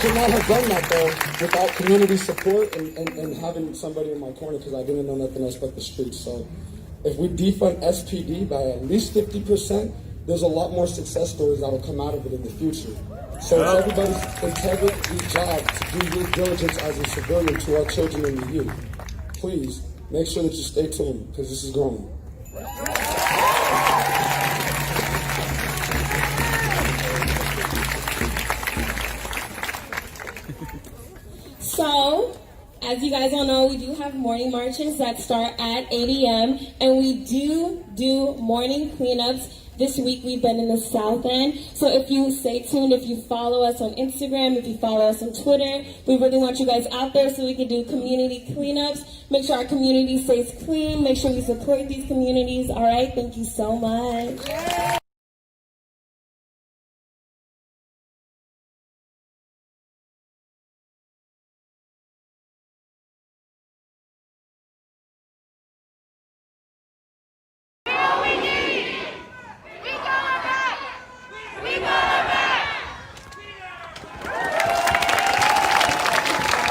could not have done that, though, without community support and having somebody in my corner, because I didn't know nothing else but the streets. So if we defund SPD by at least 50%, there's a lot more success stories that will come out of it in the future. So it's everybody's integrity job to do due diligence as a civilian to our children and the youth. Please, make sure that you stay tuned, because this is growing. So, as you guys all know, we do have morning marches that start at 8 a.m. and we do morning cleanups. This week we've been in the South End. So if you stay tuned, if you follow us on Instagram, if you follow us on Twitter, we really want you guys out there so we can do community cleanups. Make sure our community stays clean. Make sure we support these communities. All right, thank you so much. Yeah.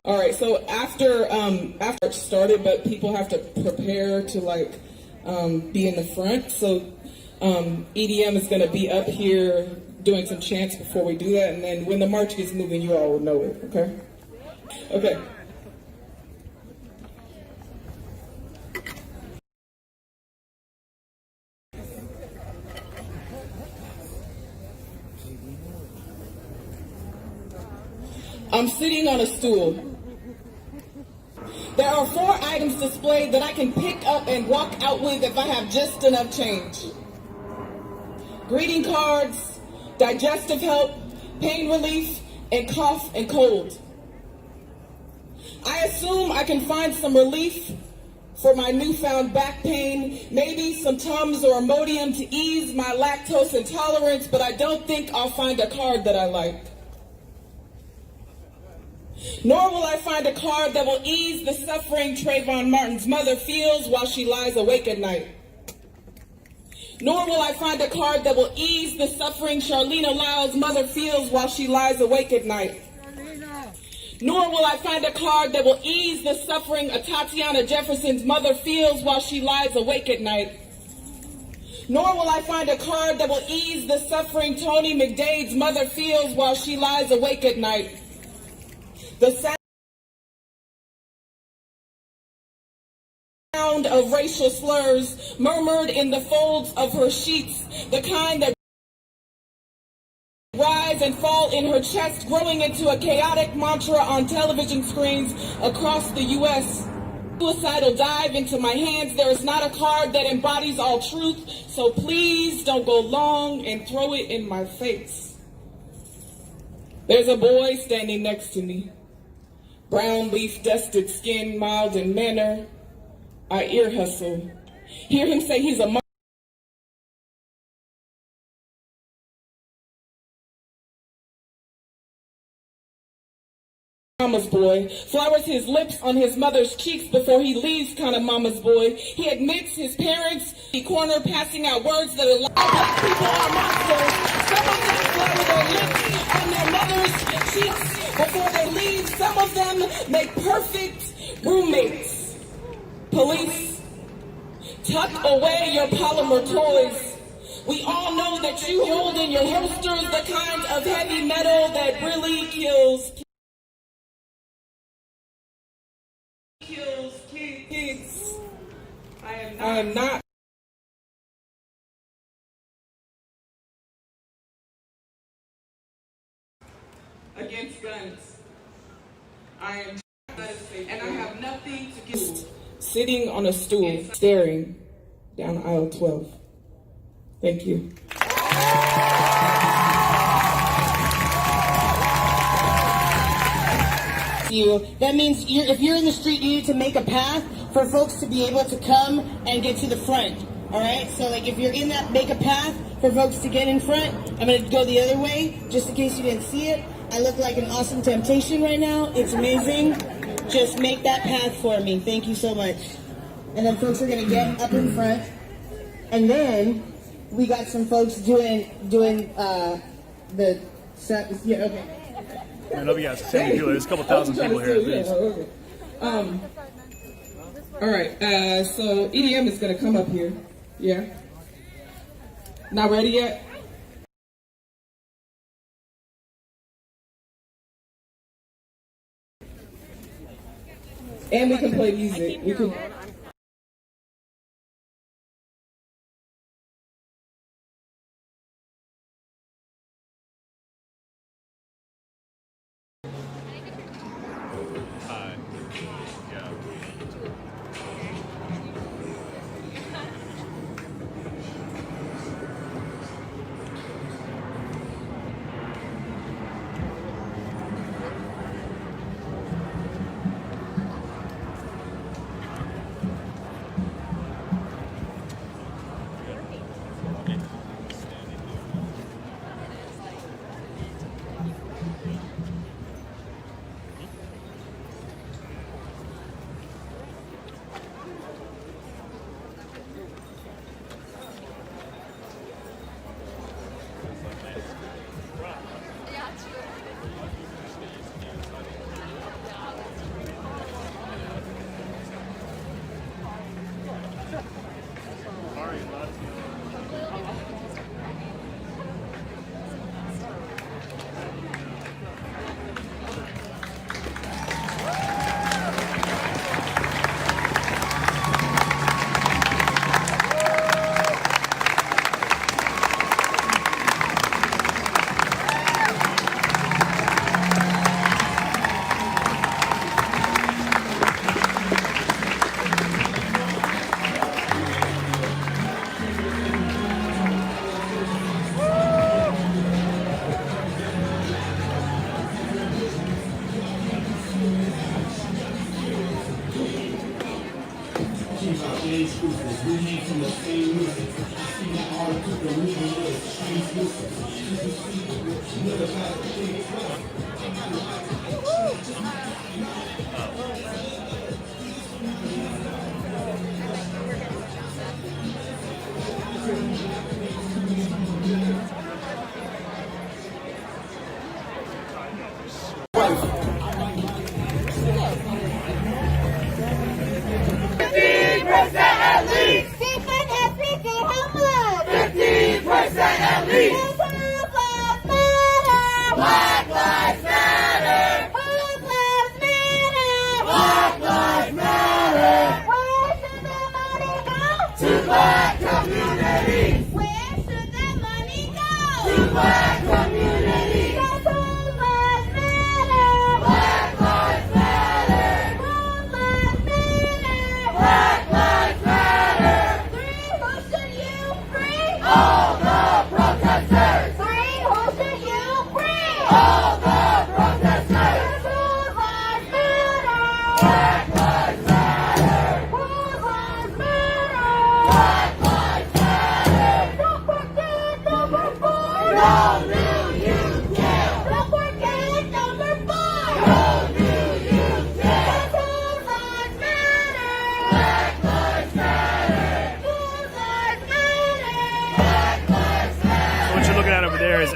All right, so after it started, but people have to prepare to be in the front. So EDM is going to be up here doing some chants before we do that, and then when the march gets moving, you all will know it. Okay. Okay. I'm sitting on a stool. There are 4 items displayed that I can pick up and walk out with if I have just enough change. Greeting cards, digestive help, pain relief, and cough and cold. I assume I can find some relief for my newfound back pain, maybe some Tums or Imodium to ease my lactose intolerance, but I don't think I'll find a card that I like. Nor will I find a card that will ease the suffering Trayvon Martin's mother feels while she lies awake at night. Nor will I find a card that will ease the suffering Charlena Lyle's mother feels while she lies awake at night. Nor will I find a card that will ease the suffering Tatiana Jefferson's mother feels while she lies awake at night. Nor will I find a card that will ease the suffering Tony McDade's mother feels while she lies awake at night. The sound of racial slurs murmured in the folds of her sheets, the kind that rise and fall in her chest, growing into a chaotic mantra on television screens across the U.S. Suicidal dive into my hands. There is not a card that embodies all truth, so please don't go long and throw it in my face. There's a boy standing next to me. Brown leaf-dusted skin, mild in manner. I ear hustle. Hear him say he's a mama's boy. Flowers his lips on his mother's cheeks before he leaves kind of mama's boy. He admits his parents in the corner passing out words that are like, black people are monsters. Some of them flower their lips on their mother's cheeks before they leave. Some of them make perfect roommates. Police, tuck away your polymer toys. We all know that you hold in your holsters the kind of heavy metal that really kills kids. I am not against guns. I am and I have nothing to give. Sitting on a stool, staring down aisle 12. Thank you. That means if you're in the street, you need to make a path for folks to be able to come and get to the front. All right, so if you're in that, make a path for folks to get in front. I'm going to go the other way, just in case you didn't see it. I look like an awesome temptation right now. It's amazing. Just make that path for me. Thank you so much. And then folks are going to get up in front. And then we got some folks doing the set. Yeah, okay. Man, we got 70 people. There's a couple thousand people here at least. All right, so EDM is gonna come up here. Yeah. Not ready yet? And we can play music. We can.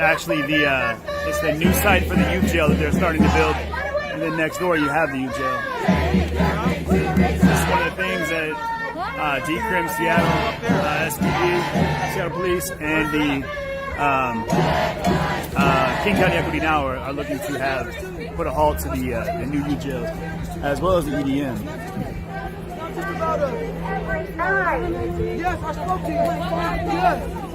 Actually, it's the new site for the youth jail that they're starting to build, and then next door you have the youth jail. This is one of the things that Decrim Seattle, SPD, Seattle Police, and the King County Equity Now are looking to have put a halt to the new youth jail, as well as the EDM. Yes, I spoke to you. Yes.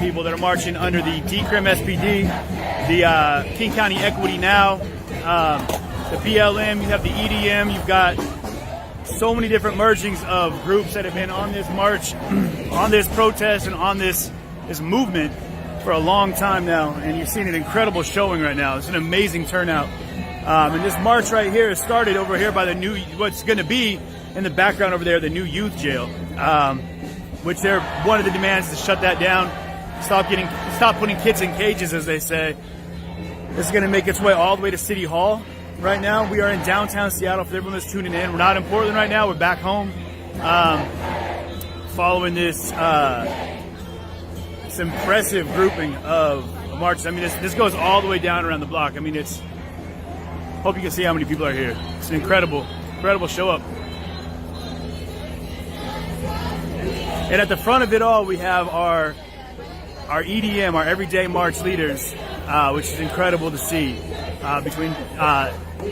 people that are marching under the Decrim SPD, the King County Equity Now, the BLM, you have the EDM, you've got so many different mergings of groups that have been on this march, on this protest, and on this movement for a long time now, and you're seeing an incredible showing right now. It's an amazing turnout. And this march right here started over here by the new, what's going to be in the background over there, the new youth jail, which they're one of the demands to shut that down, stop putting kids in cages, as they say. This is going to make its way all the way to City Hall. Right now, we are in downtown Seattle. For everyone that's tuning in, we're not in Portland right now. We're back home, following this impressive grouping of marches. I mean, this goes all the way down around the block. I mean, hope you can see how many people are here. It's an incredible show up. And at the front of it all, we have our EDM, our Everyday March leaders, which is incredible to see, between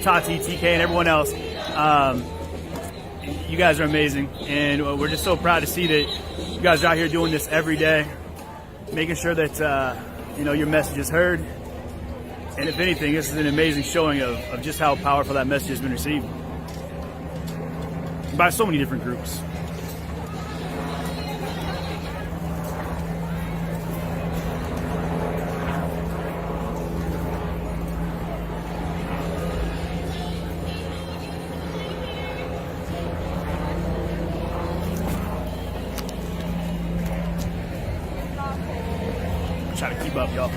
Tati, TK, and everyone else. You guys are amazing, and we're just so proud to see that you guys are out here doing this every day, making sure that your message is heard. And if anything, this is an amazing showing of just how powerful that message has been received by so many different groups. Try to keep up, y'all.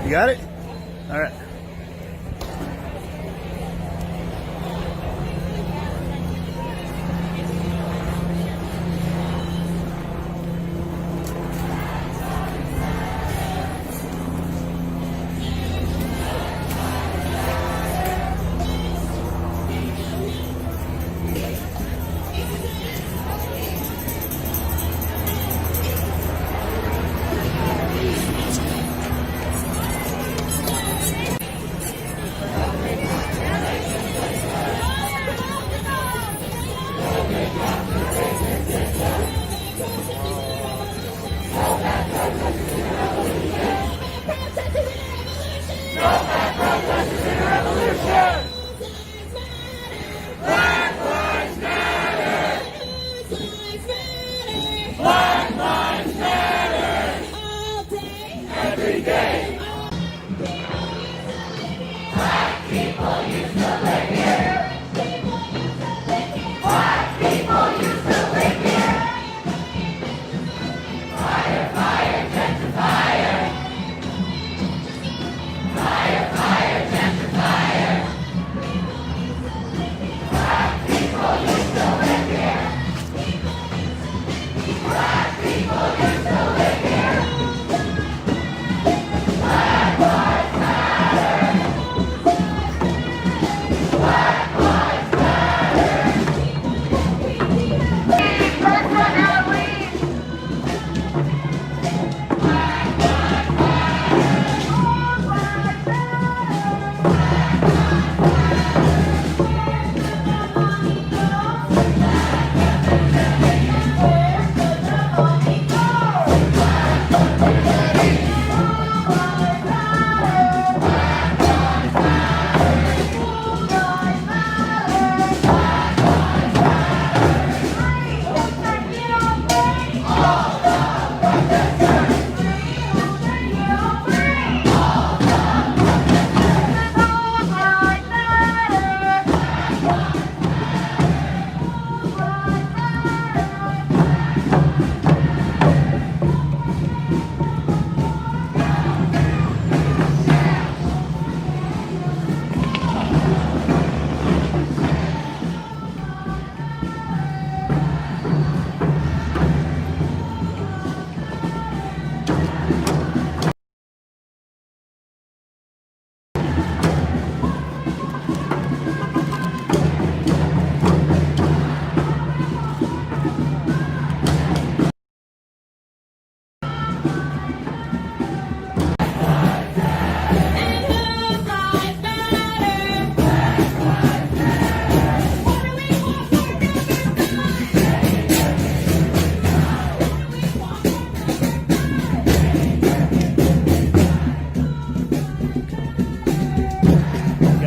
You got it? All right. Black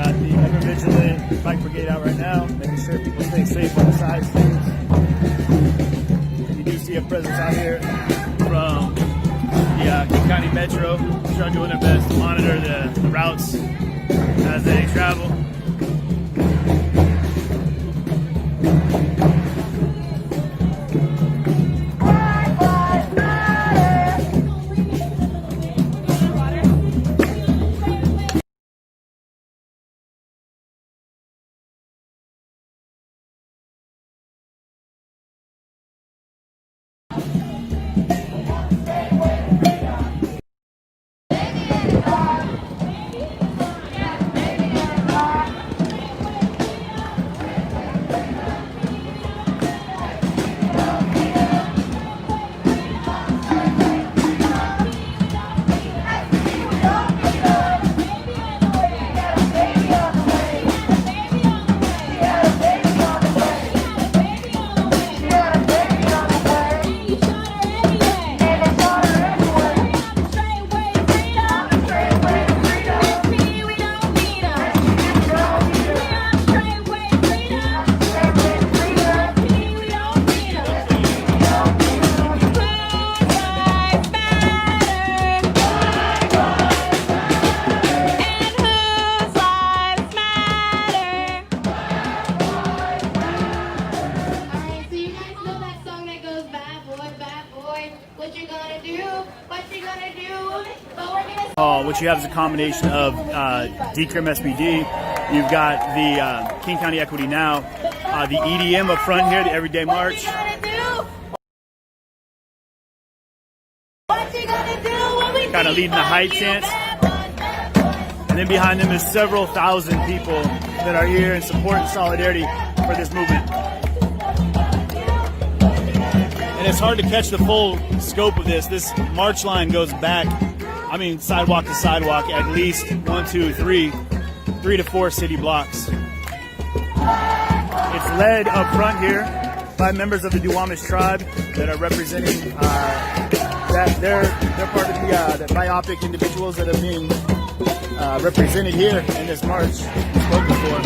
got the ever vigilant bike brigade out right now, making sure people stay safe on the side streets. You do see a presence out here from the King County Metro, which are doing their best to monitor the routes as they travel. What you have is a combination of Decrim SPD. You've got the King County Equity Now, the EDM up front here, the Everyday March. Kind of leading the hype chants. And then behind them is several thousand people that are here in support and solidarity for this movement. And it's hard to catch the full scope of this. This march line goes back, I mean, sidewalk to sidewalk, at least 3 to 4 city blocks. It's led up front here by members of the Duwamish tribe that are representing that they're part of the biopic individuals that are being represented here in this march, spoken for.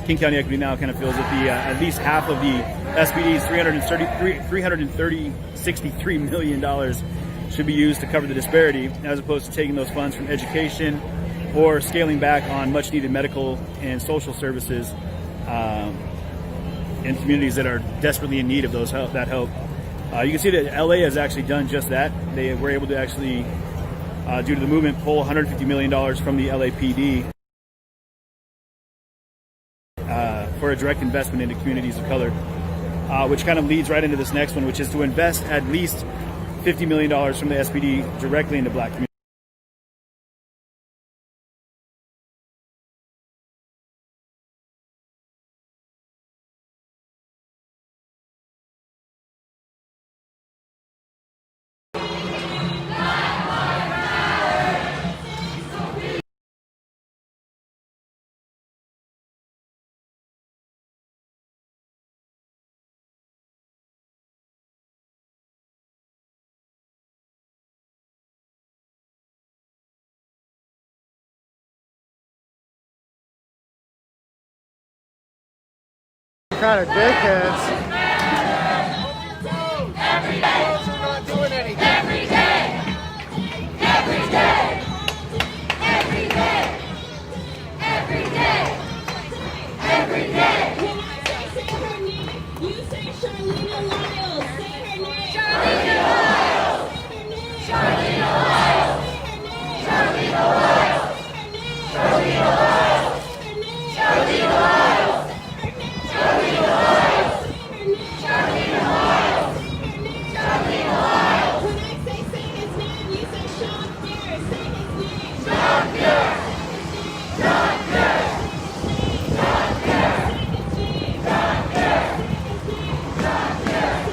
King County Equity Now kind of feels that the at least half of the SPD's $63 million should be used to cover the disparity, as opposed to taking those funds from education or scaling back on much needed medical and social services in communities that are desperately in need of that help. You can see that LA has actually done just that. They were able to actually, due to the movement, pull $150 million from the LAPD for a direct investment into communities of color, which kind of leads right into this next one, which is to invest at least $50 million from the SPD directly into black communities. Kind of dickheads. Every day. Those are not doing anything. Every day. Every day. Every day. Every day. Every day. When I say her name, you say Charlene Lyles. Say her name. Charlene Lyles. Charlene Lyles. Charlene Lyles. Charlene Lyles. Charlene Lyles. Charlene Lyles. Charlene Lyles. Charlene Lyles. When I say his name, you say Sean Pierce. Say his name. Sean Pierce. Sean Pierce. Sean Pierce. Sean Pierce. Sean Pierce. Sean Pierce.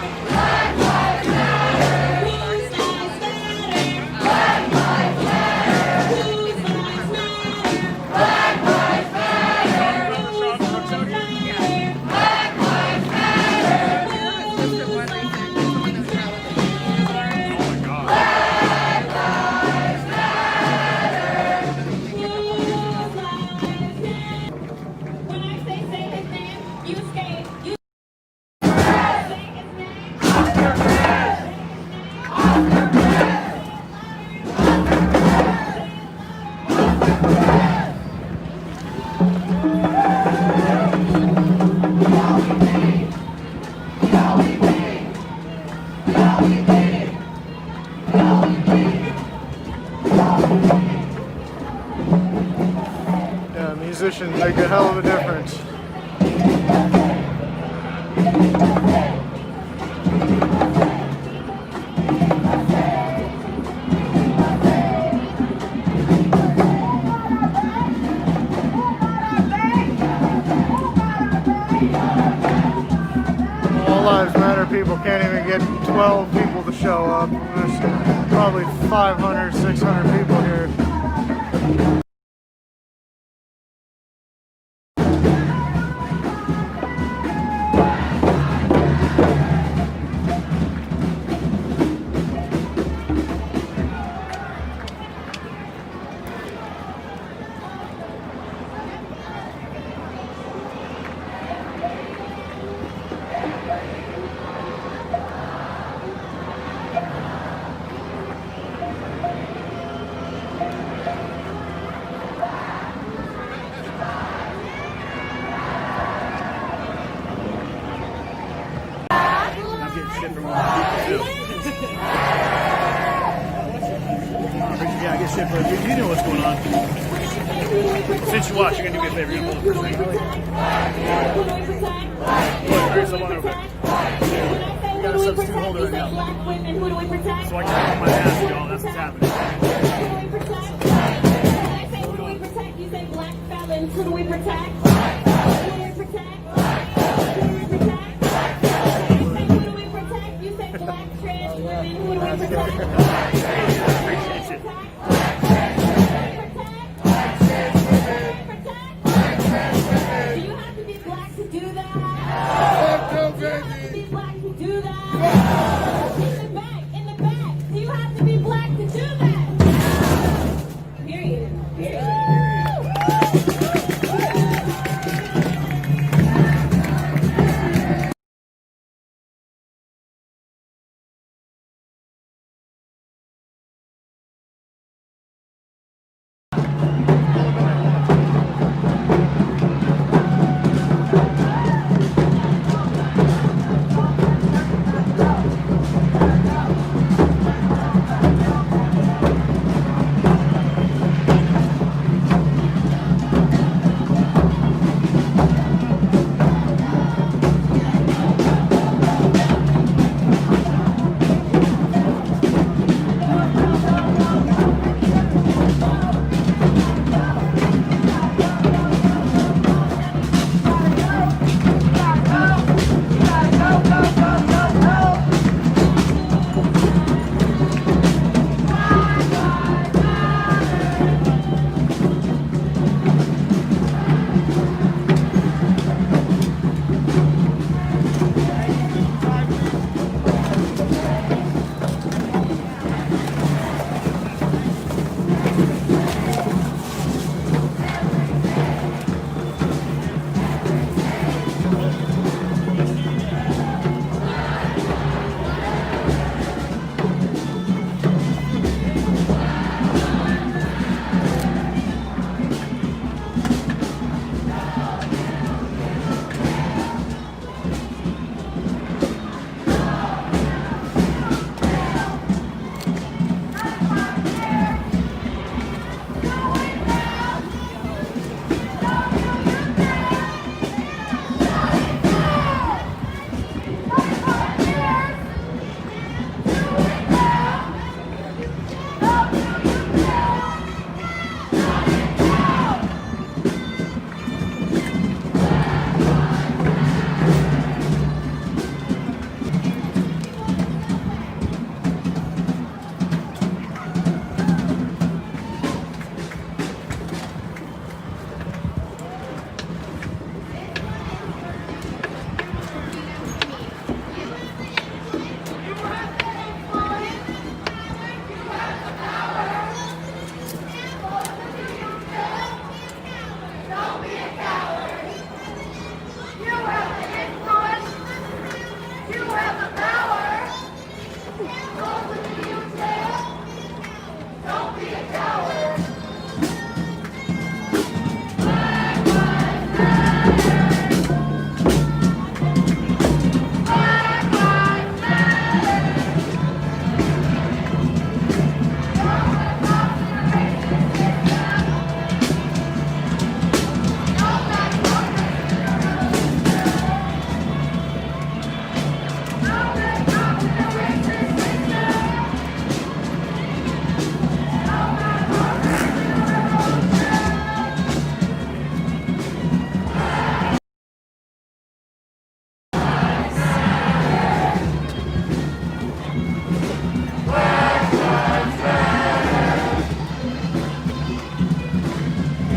Black Lives Matter. Whose lives matter? Black Lives Matter. Whose lives matter? Black Lives Matter. Whose lives matter? Black Lives Matter. When I say his name, you say you say his name. Yeah, musicians make a hell of a difference. All Lives Matter people can't even get 12 people to show up. There's probably 500, 600 people here. I'm getting shit from other people too. Yeah, I get shit from you. Know what's going on. Since you watch, you're gonna do me a favor. You're gonna hold it for a second. Look, bring someone over. We got a substitute holder right now. So I can put my mask, y'all. That's what's happening. Who do we protect? You say black felons. Who do we protect? Who do we protect? Who do we protect? Who do we protect? You say black trans women. Who do we protect? Appreciate it. Do you have to be black to do that? Fuck no, Do you have to baby. be black to do that? In the back. Do you have to be black to do that? Period. Period.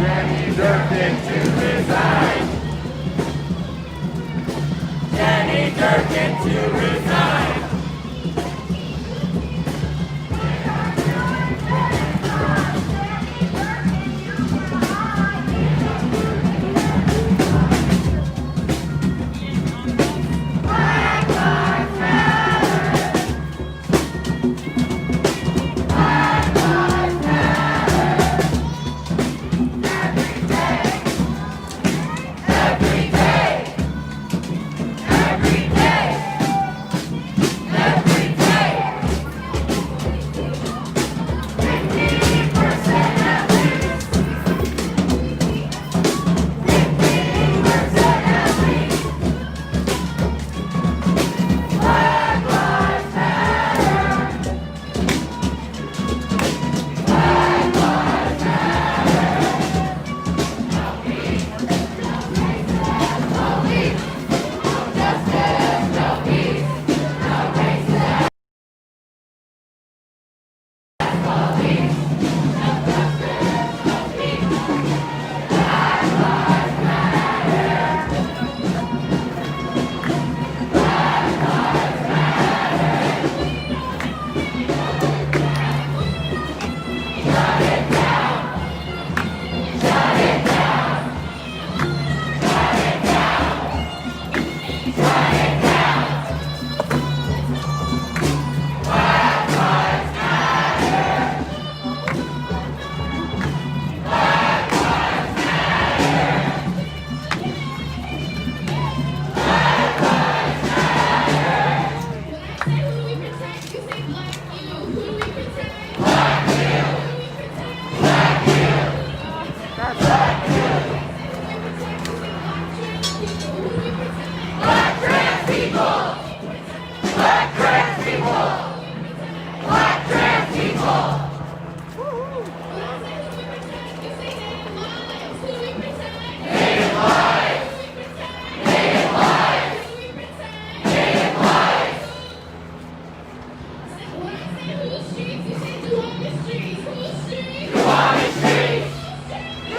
Danny Durkin to resign. Danny Durkin to resign.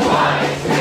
Who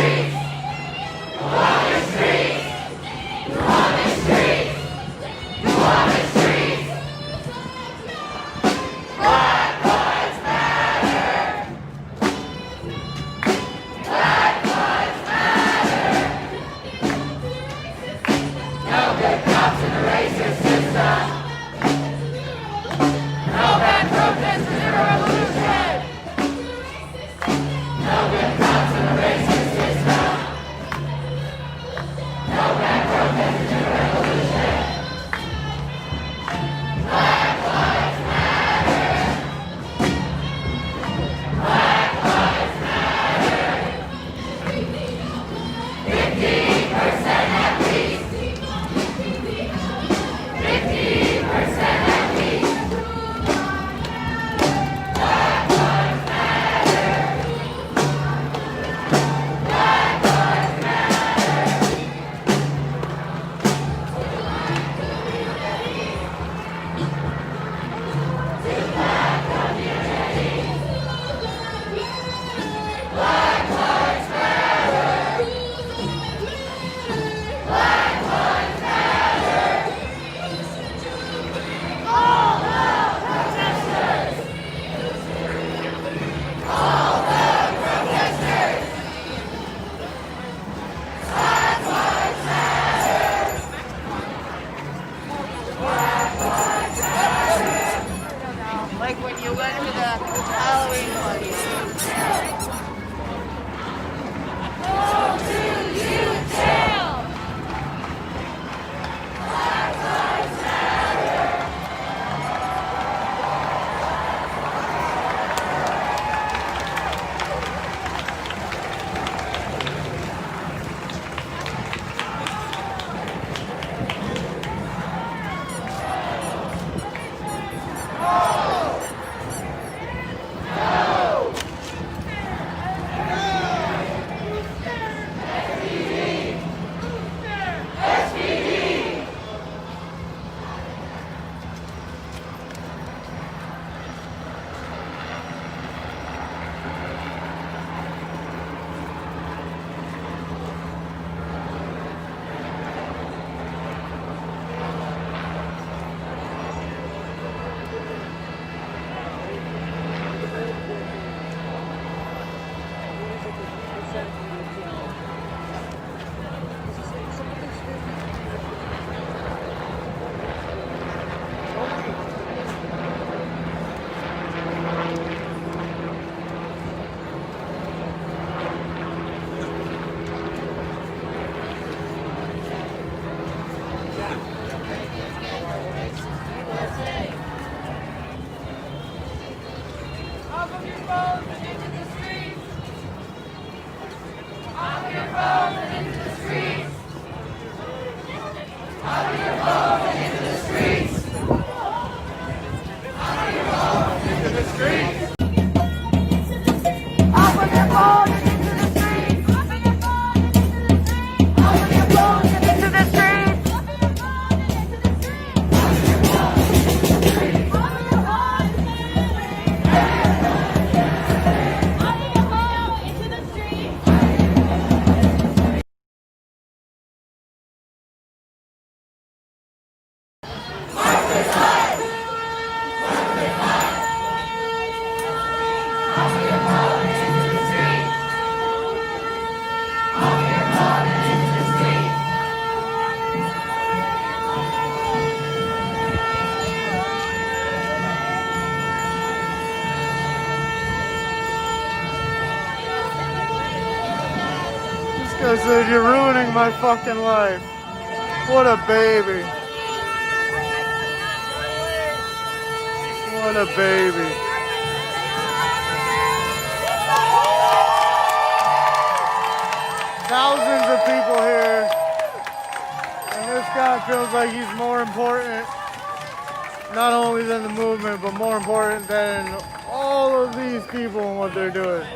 I said, you're ruining my fucking life. What a baby. What a baby. Thousands of people here. And this guy feels like he's more important, not only than the movement, but more important than all of these people and what they're doing.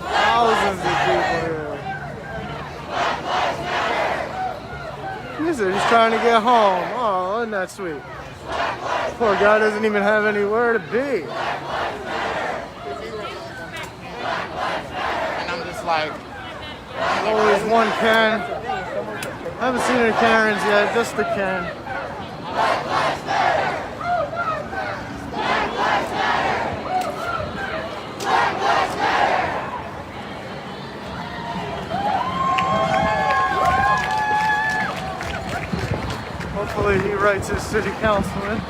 Thousands of people here. He's just trying to get home. Oh, isn't that sweet? Poor guy doesn't even have anywhere to be. And I'm just like, Always one Ken. I haven't seen any Karens yet, just the Ken. Hopefully he writes his city councilman.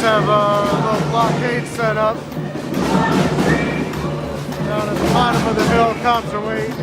Have a little blockade set up down at the bottom of the hill. Cops are waiting.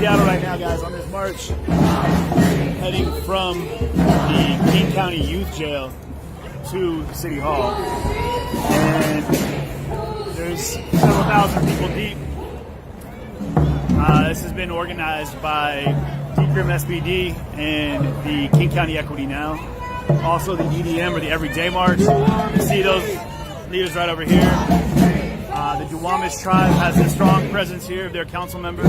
Seattle right now, guys, on this march, heading from the King County Youth Jail to City Hall. And there's several thousand people deep. This has been organized by Decrim SPD and the King County Equity Now. Also the EDM, or the Everyday March. You see those leaders right over here. The Duwamish tribe has a strong presence here of their council members,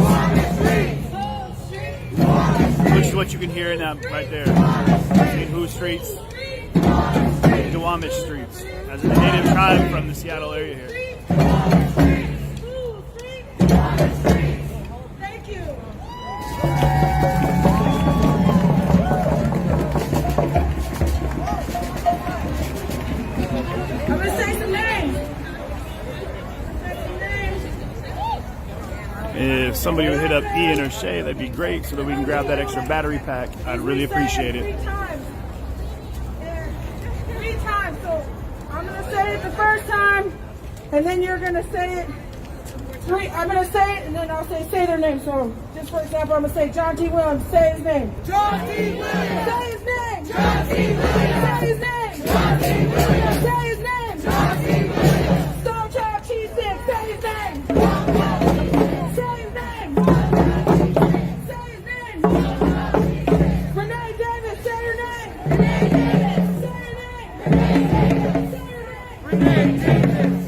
which is what you can hear in that right there. In Who Streets, Duwamish Streets, as a native tribe from the Seattle area here. Thank you. I'm gonna say some names. If somebody would hit up Ian or Shay, that'd be great, so that we can grab that extra battery pack. I'd really appreciate it. 3 times. So I'm gonna say it the first time, and then you're gonna say it. I'm gonna say it, and then I'll say their name. So, just for example, I'm gonna say John T. Williams. Say his name. John T. Williams. Say his name. John T. Williams. Say his name. John T. Williams. Say his name. John T. Williams. Stone Child Cheese Stick. Say his name. Say his name. Say his name. Renee Davis. Say your name. Renee Davis. Say your name. Renee Davis. Say your name. Renee Davis.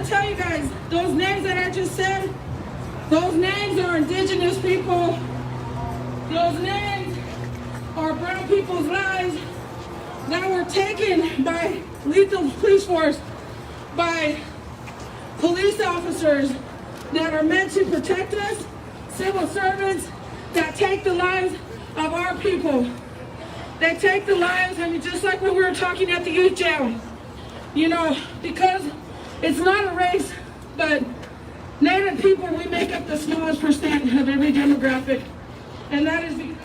Tell you guys, those names that I just said, those names are indigenous people. Those names are brown people's lives that were taken by lethal police force, by police officers that are meant to protect us, civil servants that take the lives of our people. They take the lives, I mean, just like when we were talking at the youth jail, you know, because it's not a race, but Native people, we make up the smallest percent of every demographic. And that is because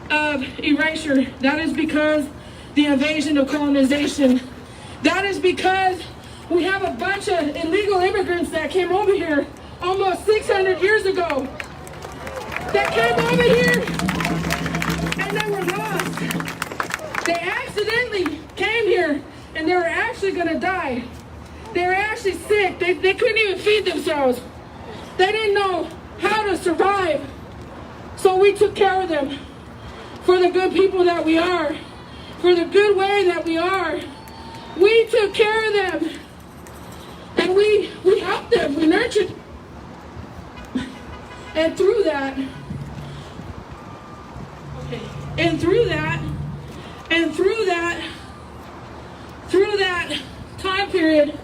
of erasure. That is because the invasion of colonization. That is because we have a bunch of illegal immigrants that came over here almost 600 years ago. That came over here and they were lost. They accidentally came here and they were actually gonna die. They were actually sick. They couldn't even feed themselves. They didn't know how to survive. So we took care of them. For the good people that we are, for the good way that we are, we took care of them. And we helped them, we nurtured. And through that, time period,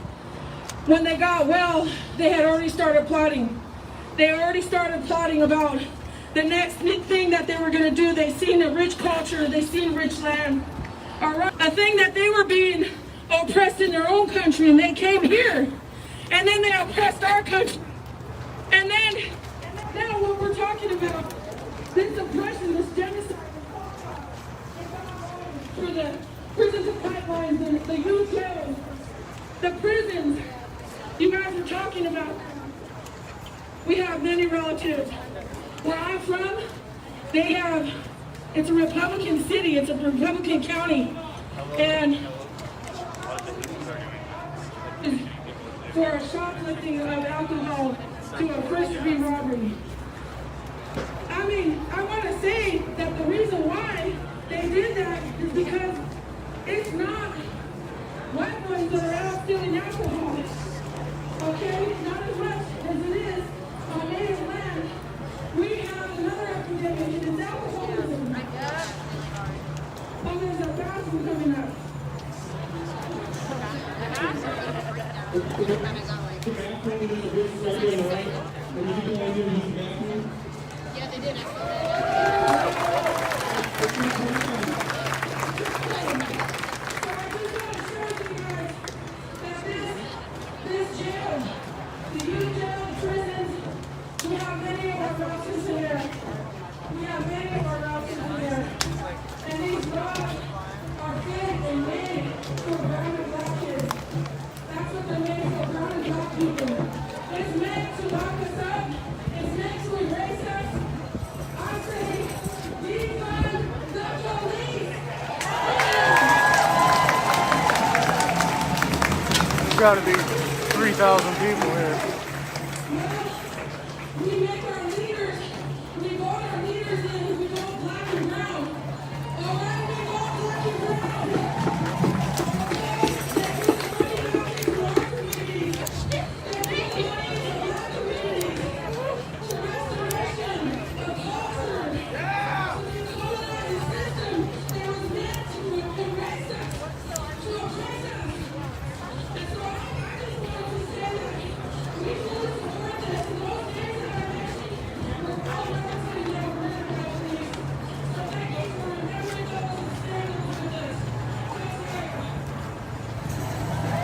when they got well, they had already started plotting. They already started plotting about the next thing that they were going to do. They seen a rich culture, they seen rich land. All right. A thing that they were being oppressed in their own country, and they came here, and then they oppressed our country. And then now what we're talking about, this oppression, this genocide, for the prisons and pipelines, the youth jails, the prisons you guys are talking about. We have many relatives. Where I'm from, it's a Republican city, it's a Republican county, and for a shoplifting of alcohol to a first-degree robbery. I mean, I want to say that the reason why they did that is because it's not white boys that are out stealing alcohol, okay? Not as much as it is on native land. We have another epidemic, and it's alcoholism. Oh, there's a bathroom coming up. Yeah, they did. This jail, the youth jail, prisons, we have many of our relatives in there. We have many of our relatives in there. And these laws are big and made for brown and black kids. That's what they're made for, brown and black people. It's meant to lock us up. It's meant to erase us. I say, defund the police. There's got to be 3,000 people here. We make our leaders, we vote our leaders in, we vote black and brown. All right, we vote black and brown.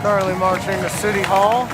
Currently marching to City Hall.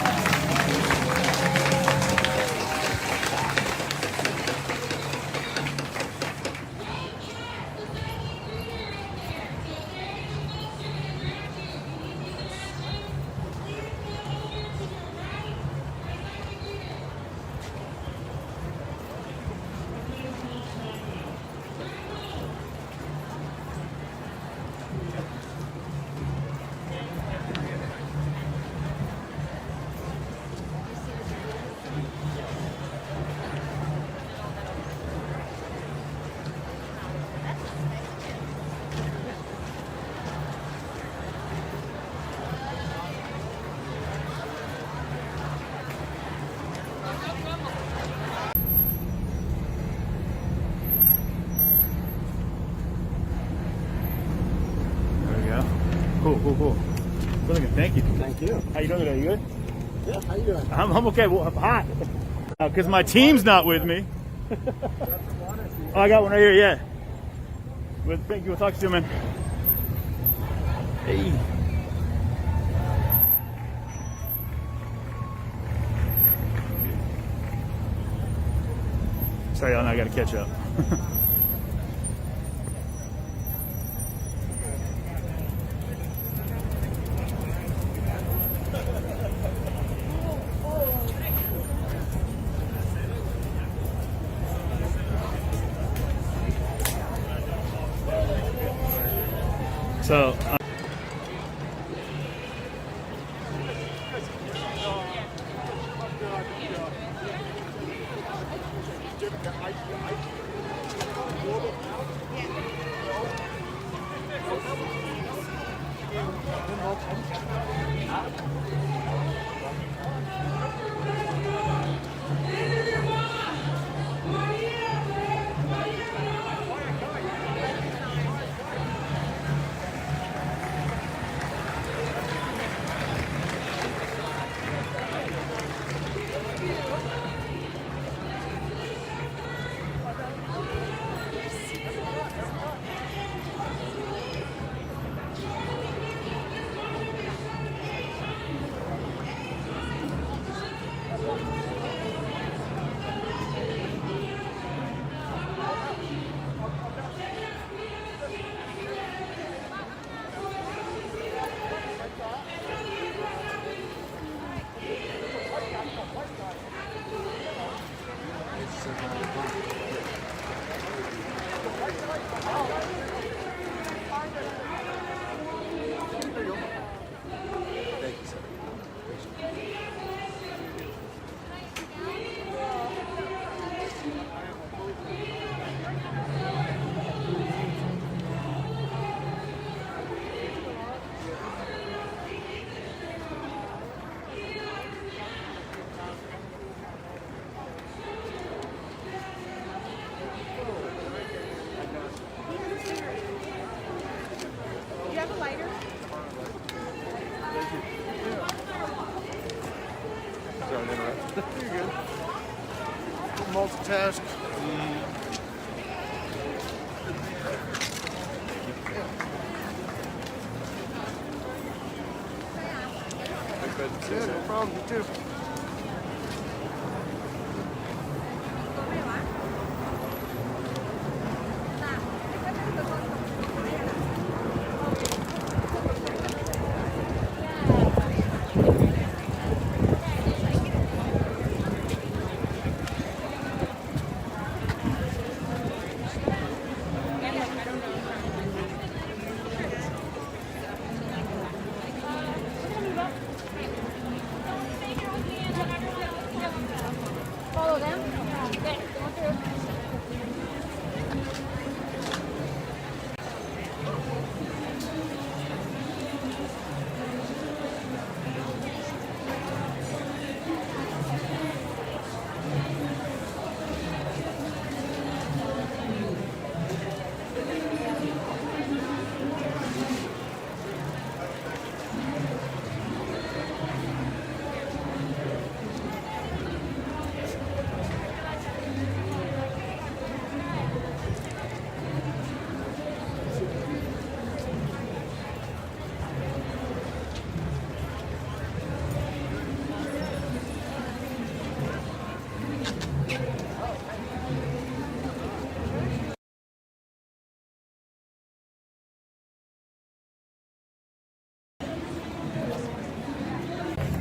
Cool. Really good. Thank you. Thank you. How you doing today? You good? Yeah, how you doing? I'm okay. Well, I'm hot. Because my team's not with me. Oh, I got one right here, yeah. Well, thank you. We'll talk to you, man. Hey. Sorry, I got to catch up. So, Multitask. Yeah, no problem. You too. Follow them? Okay, go through.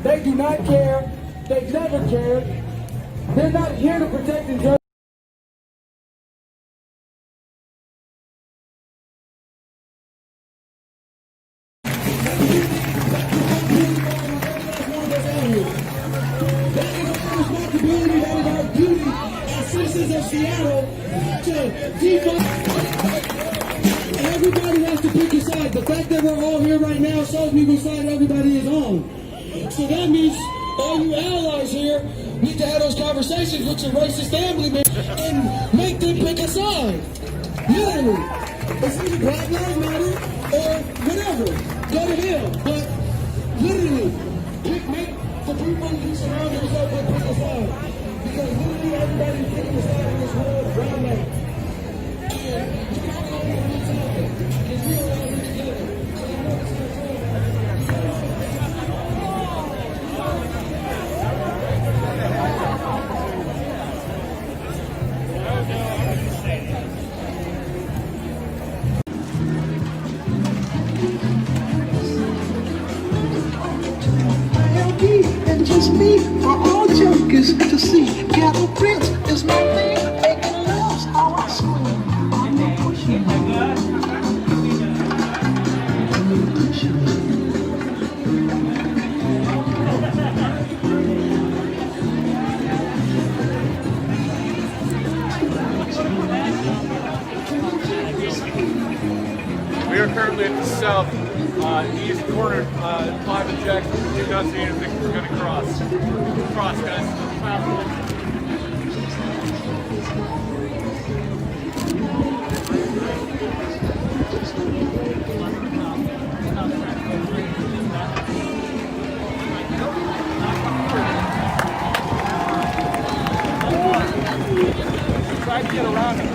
They do not care. They've never cared. They're not here to protect and judge. That is our responsibility, that is our duty as citizens of Seattle to defund. Everybody has to pick a side. The fact that we're all here right now shows me which side everybody is on. So that means all you allies here need to have those conversations with your racist family members and make them pick a side. Literally. It's either Black Lives Matter or whatever. Go to hell. But literally, make the people you surround yourself with pick a side. Because literally everybody's picking a side in this world right now. And you probably don't know what's happening. Because we are all here together. So I know it's going to and just me for all jokers to see. Ghetto Prince is my thing, making love's how I swing. I'm not pushing. We are currently at the southeast corner, 5 and Jack. Do not see anything. We're going to cross. Cross, guys. Try to get around him.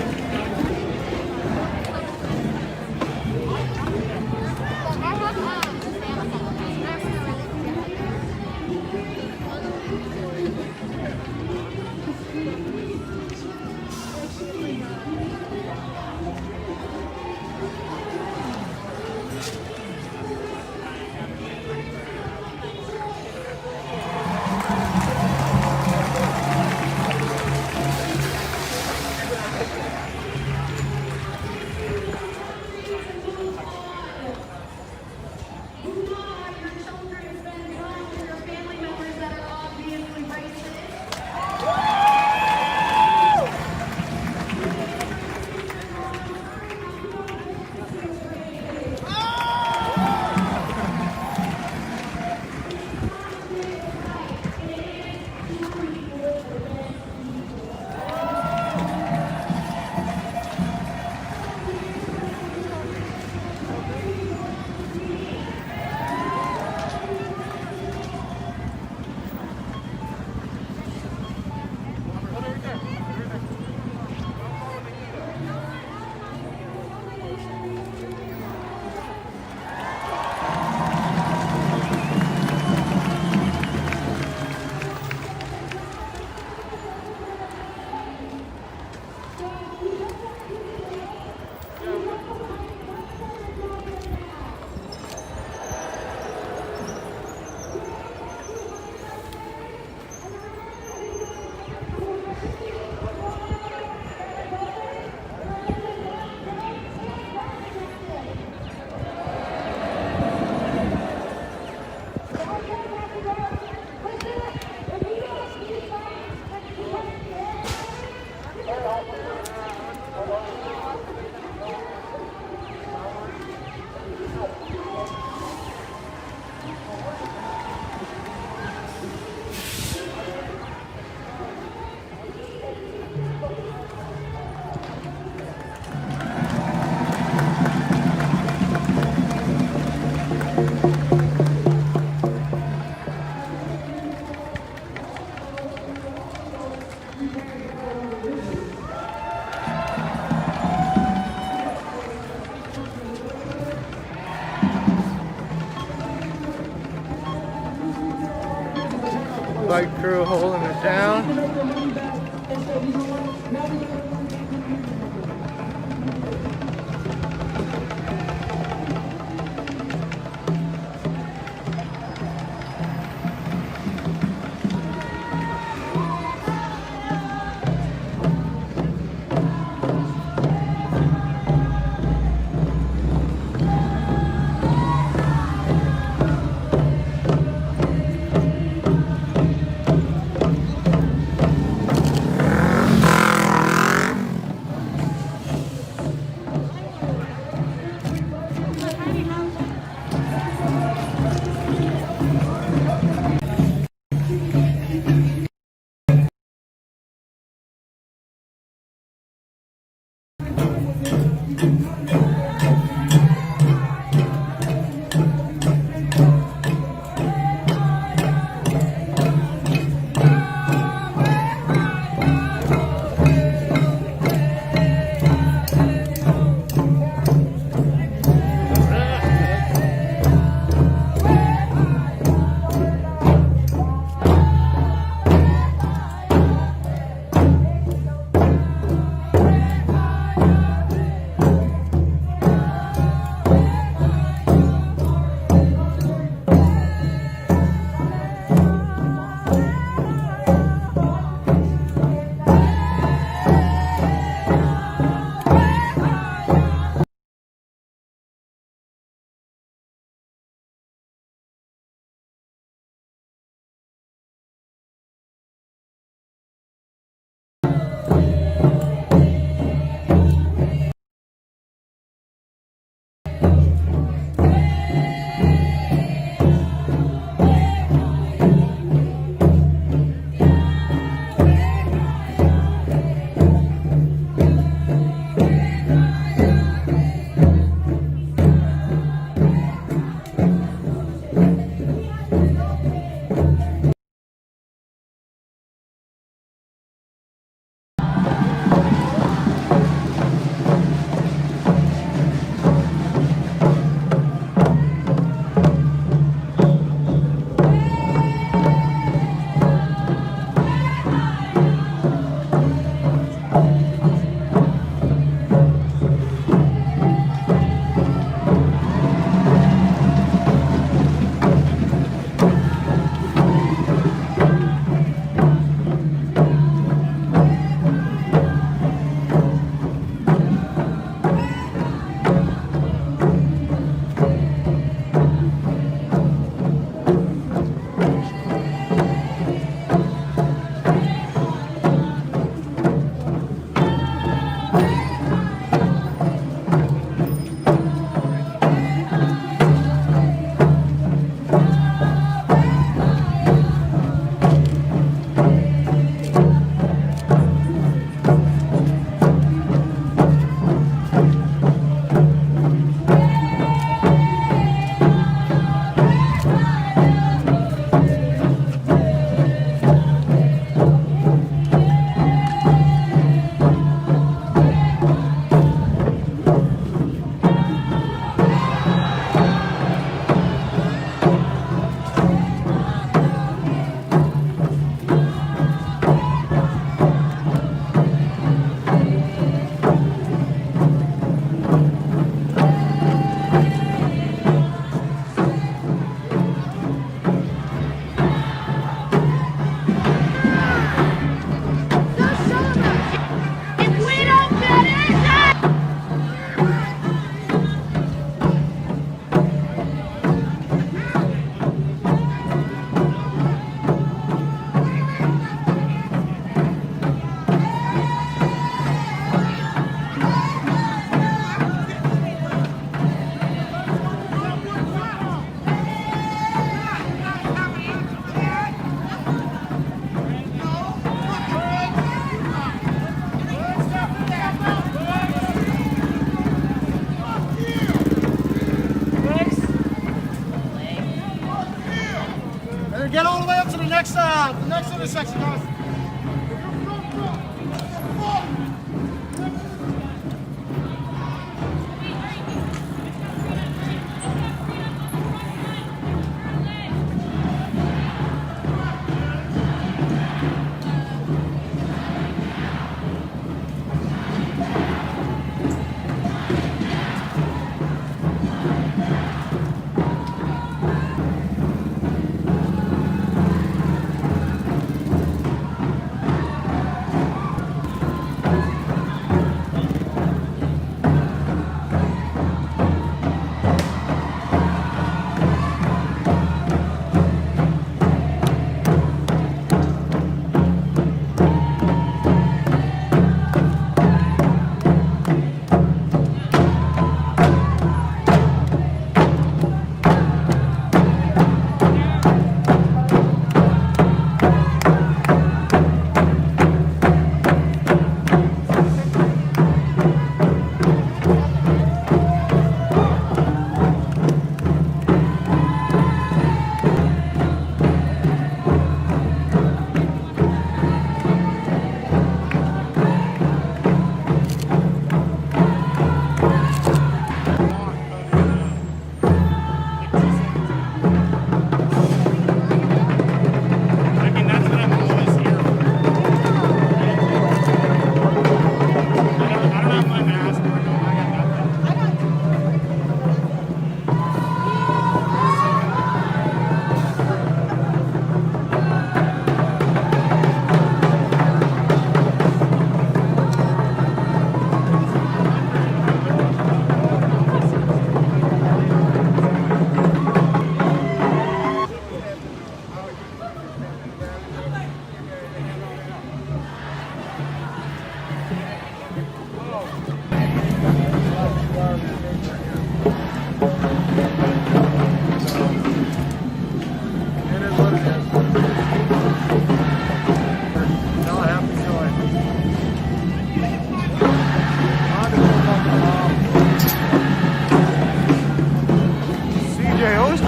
Bike crew holding it down.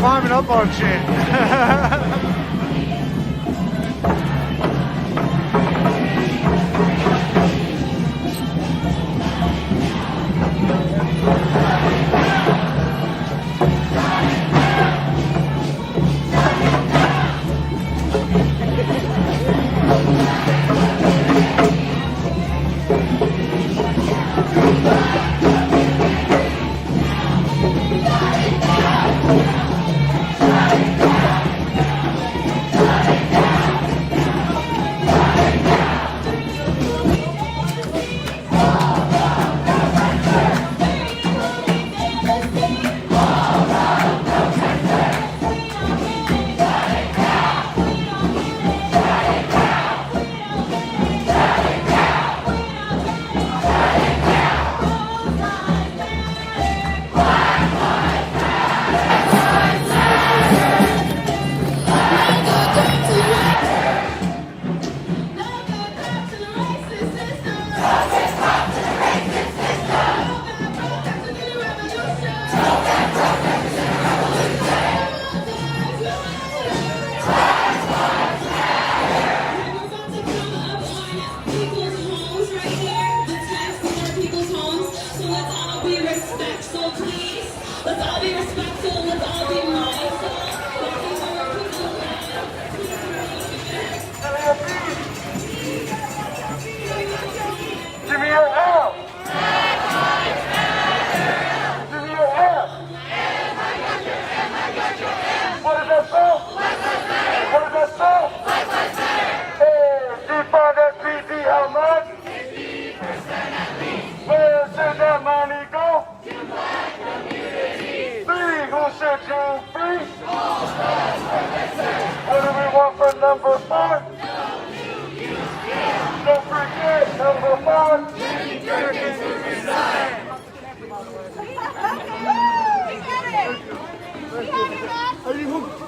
Climbing up on shit. Number 4. Don't forget, number 4.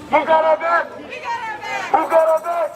Who got our back? Who got our back?